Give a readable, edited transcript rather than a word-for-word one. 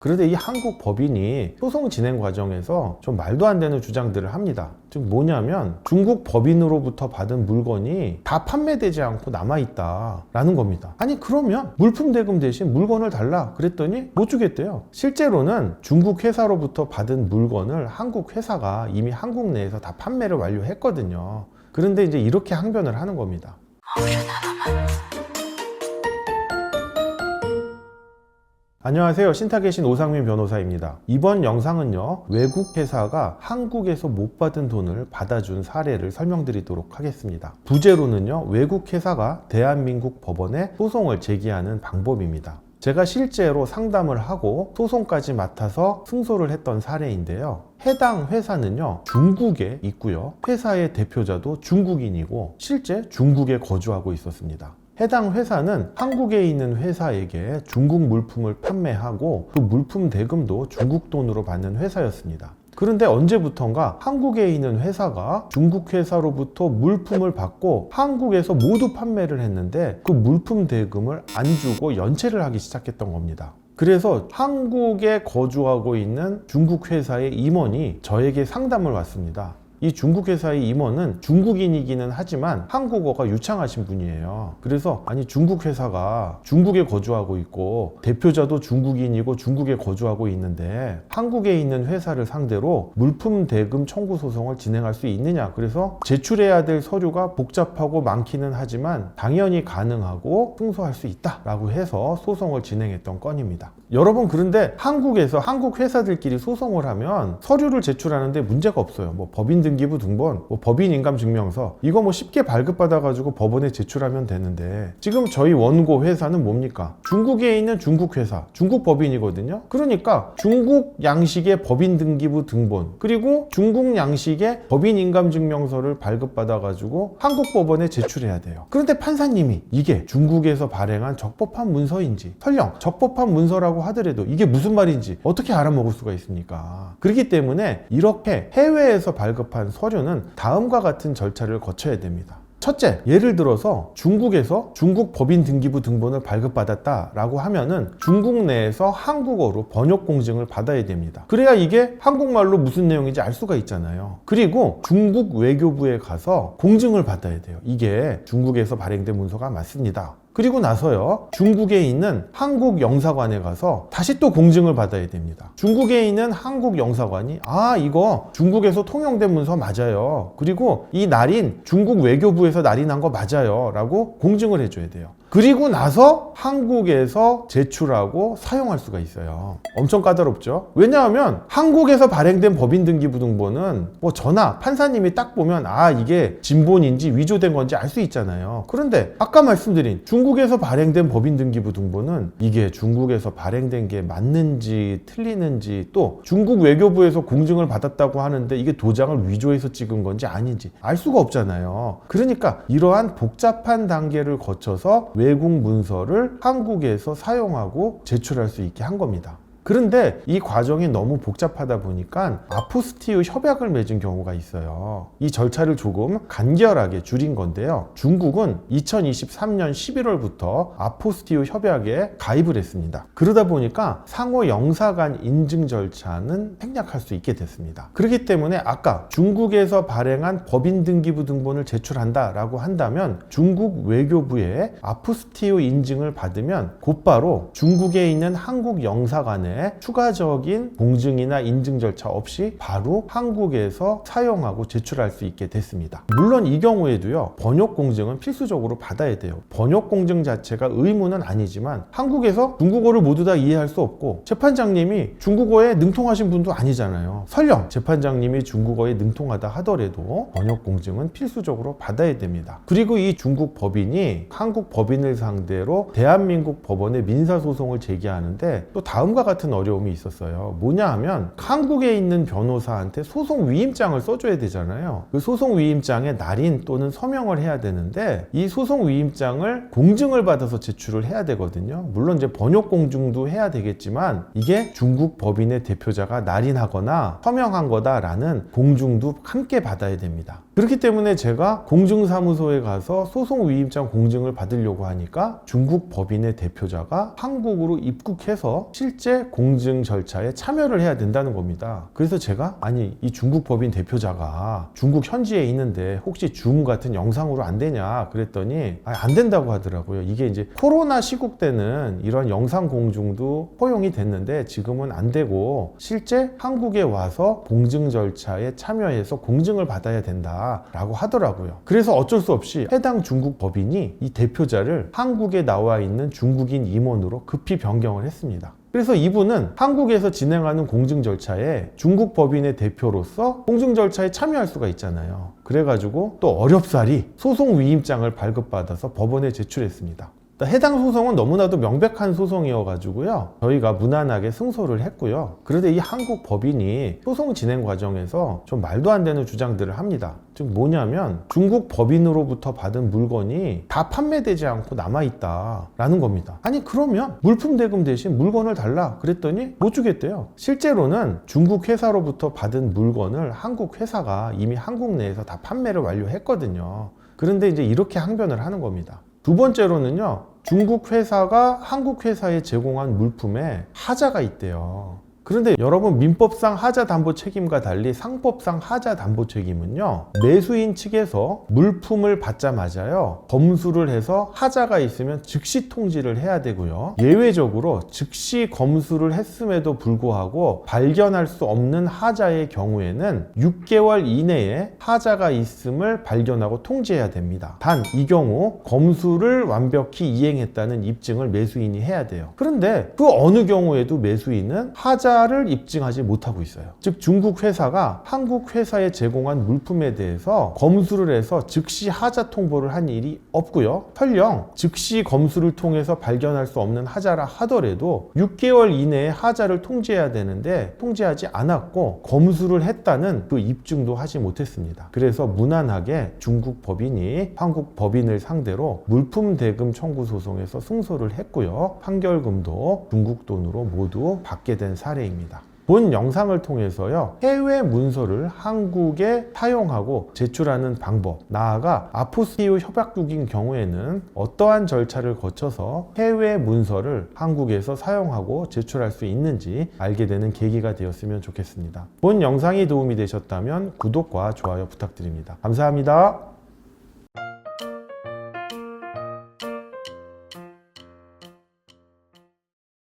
그런데 이 한국 법인이 소송 진행 과정에서 좀 말도 안 되는 주장들을 합니다. 즉 뭐냐면 중국 법인으로부터 받은 물건이 다 판매되지 않고 남아있다 라는 겁니다. 아니 그러면 물품 대금 대신 물건을 달라 그랬더니 못 주겠대요. 실제로는 중국 회사로부터 받은 물건을 한국 회사가 이미 한국 내에서 다 판매를 완료했거든요. 그런데 이제 이렇게 항변을 하는 겁니다. 안녕하세요. 신탁의 오상민 변호사입니다. 이번 영상은요, 외국 회사가 한국에서 못 받은 돈을 받아준 사례를 설명드리도록 하겠습니다. 부제로는요, 외국 회사가 대한민국 법원에 소송을 제기하는 방법입니다. 제가 실제로 상담을 하고 소송까지 맡아서 승소를 했던 사례인데요. 해당 회사는요, 중국에 있고요. 회사의 대표자도 중국인이고 실제 중국에 거주하고 있었습니다. 해당 회사는 한국에 있는 회사에게 중국 물품을 판매하고 그 물품 대금도 중국 돈으로 받는 회사였습니다. 그런데 언제부턴가 한국에 있는 회사가 중국 회사로부터 물품을 받고 한국에서 모두 판매를 했는데 그 물품 대금을 안 주고 연체를 하기 시작했던 겁니다. 그래서 한국에 거주하고 있는 중국 회사의 임원이 저에게 상담을 왔습니다. 이 중국 회사의 임원은 중국인이기는 하지만 한국어가 유창하신 분이에요. 그래서 아니 중국 회사가 중국에 거주하고 있고 대표자도 중국인이고 중국에 거주하고 있는데 한국에 있는 회사를 상대로 물품 대금 청구 소송을 진행할 수 있느냐. 그래서 제출해야 될 서류가 복잡하고 많기는 하지만 당연히 가능하고 승소할 수 있다라고 해서 소송을 진행했던 건입니다. 여러분 그런데 한국에서 한국 회사들끼리 소송을 하면 서류를 제출하는데 문제가 없어요. 뭐 법인 등기부 등본, 뭐 법인 인감 증명서 이거 뭐 쉽게 발급받아 가지고 법원에 제출하면 되는데 지금 저희 원고 회사는 뭡니까? 중국에 있는 중국 회사, 중국 법인이거든요. 그러니까 중국 양식의 법인 등기부 등본 그리고 중국 양식의 법인 인감 증명서를 발급받아 가지고 한국 법원에 제출해야 돼요. 그런데 판사님이 이게 중국에서 발행한 적법한 문서인지 설령 적법한 문서라고 하더라도 이게 무슨 말인지 어떻게 알아먹을 수가 있습니까? 그렇기 때문에 이렇게 해외에서 발급한 서류는 다음과 같은 절차를 거쳐야 됩니다. 첫째, 예를 들어서 중국에서 중국 법인 등기부 등본을 발급받았다라고 하면은 중국 내에서 한국어로 번역 공증을 받아야 됩니다. 그래야 이게 한국말로 무슨 내용인지 알 수가 있잖아요. 그리고 중국 외교부에 가서 공증을 받아야 돼요. 이게 중국에서 발행된 문서가 맞습니다. 그리고 나서요, 중국에 있는 한국 영사관에 가서 다시 또 공증을 받아야 됩니다. 중국에 있는 한국 영사관이 이거 중국에서 통용된 문서 맞아요. 그리고 이 날인 중국 외교부에서 날인한 거 맞아요. 라고 공증을 해줘야 돼요. 그리고 나서 한국에서 제출하고 사용할 수가 있어요. 엄청 까다롭죠? 왜냐하면 한국에서 발행된 법인 등기부 등본은 뭐 저나 판사님이 딱 보면 이게 진본인지 위조된 건지 알 수 있잖아요. 그런데 아까 말씀드린 중국에서 발행된 법인 등기부 등본은 이게 중국에서 발행된 게 맞는지 틀리는지 또 중국 외교부에서 공증을 받았다고 하는데 이게 도장을 위조해서 찍은 건지 아닌지 알 수가 없잖아요. 그러니까 이러한 복잡한 단계를 거쳐서 외국 문서를 한국에서 사용하고 제출할 수 있게 한 겁니다. 그런데 이 과정이 너무 복잡하다 보니까 아포스티유 협약을 맺은 경우가 있어요. 이 절차를 조금 간결하게 줄인 건데요. 중국은 2023년 11월부터 아포스티유 협약에 가입을 했습니다. 그러다 보니까 상호 영사간 인증 절차는 생략할 수 있게 됐습니다. 그렇기 때문에 아까 중국에서 발행한 법인 등기부 등본을 제출한다라고 한다면 중국 외교부에 아포스티유 인증을 받으면 곧바로 중국에 있는 한국 영사관에 추가적인 공증이나 인증 절차 없이 바로 한국에서 사용하고 제출할 수 있게 됐습니다. 물론 이 경우에도요, 번역 공증은 필수적으로 받아야 돼요. 번역 공증 자체가 의무는 아니지만 한국에서 중국어를 모두 다 이해할 수 없고 재판장님이 중국어에 능통하신 분도 아니잖아요. 설령 재판장님이 중국어에 능통하다 하더라도 번역 공증은 필수적으로 받아야 됩니다. 그리고 이 중국 법인이 한국 법인을 상대로 대한민국 법원에 민사소송을 제기하는데 또 다음과 같은 어려움이 있었어요. 뭐냐 하면 한국에 있는 변호사한테 소송 위임장을 써줘야 되잖아요. 그 소송 위임장에 날인 또는 서명을 해야 되는데 이 소송 위임장을 공증을 받아서 제출을 해야 되거든요. 물론 이제 번역 공증도 해야 되겠지만 이게 중국 법인의 대표자가 날인하거나 서명한 거다라는 공증도 함께 받아야 됩니다. 그렇기 때문에 제가 공증사무소에 가서 소송 위임장 공증을 받으려고 하니까 중국 법인의 대표자가 한국으로 입국해서 실제 공증 절차에 참여를 해야 된다는 겁니다. 그래서 제가 아니 이 중국 법인 대표자가 중국 현지에 있는데 혹시 줌 같은 영상으로 안 되냐 그랬더니 안 된다고 하더라고요. 이게 이제 코로나 시국 때는 이런 영상 공증도 허용이 됐는데 지금은 안 되고 실제 한국에 와서 공증 절차에 참여해서 공증을 받아야 된다라고 하더라고요. 그래서 어쩔 수 없이 해당 중국 법인이 이 대표자를 한국에 나와 있는 중국인 임원으로 급히 변경을 했습니다. 그래서 이분은 한국에서 진행하는 공증 절차에 중국 법인의 대표로서 공증 절차에 참여할 수가 있잖아요. 그래가지고 또 어렵사리 소송 위임장을 발급받아서 법원에 제출했습니다. 해당 소송은 너무나도 명백한 소송이어가지고요. 저희가 무난하게 승소를 했고요. 그런데 이 한국 법인이 소송 진행 과정에서 좀 말도 안 되는 주장들을 합니다. 즉 뭐냐면 중국 법인으로부터 받은 물건이 다 판매되지 않고 남아있다라는 겁니다. 아니 그러면 물품 대금 대신 물건을 달라 그랬더니 못 주겠대요. 실제로는 중국 회사로부터 받은 물건을 한국 회사가 이미 한국 내에서 다 판매를 완료했거든요. 그런데 이제 이렇게 항변을 하는 겁니다. 두 번째로는요, 중국 회사가 한국 회사에 제공한 물품에 하자가 있대요. 그런데 여러분 민법상 하자 담보 책임과 달리 상법상 하자 담보 책임은요, 매수인 측에서 물품을 받자마자요 검수를 해서 하자가 있으면 즉시 통지를 해야 되고요, 예외적으로 즉시 검수를 했음에도 불구하고 발견할 수 없는 하자의 경우에는 6개월 이내에 하자가 있음을 발견하고 통지해야 됩니다. 단 이 경우 검수를 완벽히 이행했다는 입증을 매수인이 해야 돼요. 그런데 그 어느 경우에도 매수인은 하자를 입증하지 못하고 있어요. 즉 중국 회사가 한국 회사에 제공한 물품에 대해서 검수를 해서 즉시 하자 통보를 한 일이 없고요. 설령 즉시 검수를 통해서 발견할 수 없는 하자라 하더라도 6개월 이내에 하자를 통지해야 되는데 통지하지 않았고 검수를 했다는 그 입증도 하지 못했습니다. 그래서 무난하게 중국 법인이 한국 법인을 상대로 물품 대금 청구 소송에서 승소를 했고요. 판결금도 중국 돈으로 모두 받게 된 사례입니다. 본 영상을 통해서요, 해외 문서를 한국에 사용하고 제출하는 방법, 나아가 아포스티오 협약국인 경우에는 어떠한 절차를 거쳐서 해외 문서를 한국에서 사용하고 제출할 수 있는지 알게 되는 계기가 되었으면 좋겠습니다. 본 영상이 도움이 되셨다면 구독과 좋아요 부탁드립니다. 감사합니다.